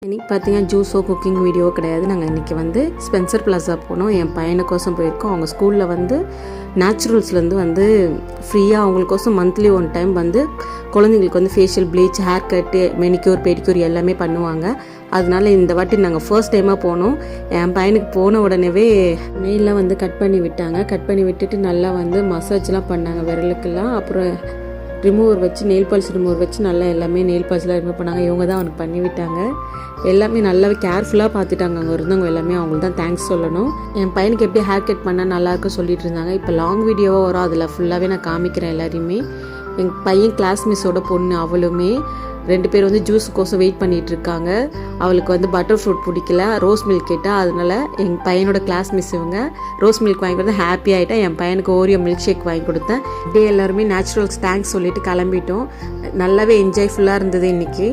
இன்றைக்கி பார்த்தீங்கன்னா ஜூஸோ cooking video கிடையாது. நாங்கள் இன்றைக்கி வந்து ஸ்பென்சர் பிளாஸா போனோம். என் பையனுக்கோசம் போயிருக்கோம். அவங்க ஸ்கூலில் வந்து நேச்சுரல்ஸ்லேருந்து வந்து ஃப்ரீயாக அவங்களுக்கோசம் மந்த்லி ஒன் டைம் வந்து குழந்தைங்களுக்கு வந்து facial bleach, hair cut, manicure, pedicure எல்லாமே பண்ணுவாங்க. அதனால இந்த வாட்டி நாங்கள் ஃபர்ஸ்ட் டைமாக போனோம். என் பையனுக்கு போன உடனேவே நெயிலாம் வந்து கட் பண்ணி விட்டாங்க. கட் பண்ணி விட்டுட்டு நல்லா வந்து மசாஜ்லாம் பண்ணாங்க விரலுக்கெல்லாம். அப்புறம் ரிமூவர் வச்சு நெயில் பாலிஷ் ரிமூவர் வச்சு நல்லா எல்லாமே நெயில் பாலிஷ்லாம் ரிமூவ் பண்ணாங்க. இவங்க தான் அவனுக்கு பண்ணி விட்டாங்க. எல்லாமே நல்லாவே கேர்ஃபுல்லாக பார்த்துட்டாங்க. அங்கே இருந்தவங்க எல்லாமே அவங்களுக்கு தான் தேங்க்ஸ் சொல்லணும். என் பையனுக்கு எப்படி ஹேர் கட் பண்ணால் நல்லாயிருக்கும் சொல்லிட்டு இருந்தாங்க. இப்போ லாங் வீடியோவாக வரும், அதில் ஃபுல்லாகவே நான் காமிக்கிறேன் எல்லாரையுமே. எங்கள் பையன் கிளாஸ் மிஸ்ஸோட பொண்ணு, அவளுமே 2 பேர் வந்து ஜூஸுக்கோசம் வெயிட் பண்ணிகிட்டு இருக்காங்க. அவளுக்கு வந்து பட்டர் ஃப்ரூட் பிடிக்கல, ரோஸ் மில்க் கேட்டால். அதனால எங்கள் பையனோட கிளாஸ் மிஸ் இவங்க ரோஸ் மில்க் வாங்கி கொடுத்தா ஹாப்பி ஆகிட்டேன். என் பையனுக்கு ஓரியோ மில்க் ஷேக் வாங்கி கொடுத்தேன். இப்படியே எல்லாருமே நேச்சுரல்ஸ் தேங்க்ஸ் சொல்லிட்டு கிளம்பிட்டோம். நல்லாவே என்ஜாய்ஃபுல்லாக இருந்தது இன்றைக்கி.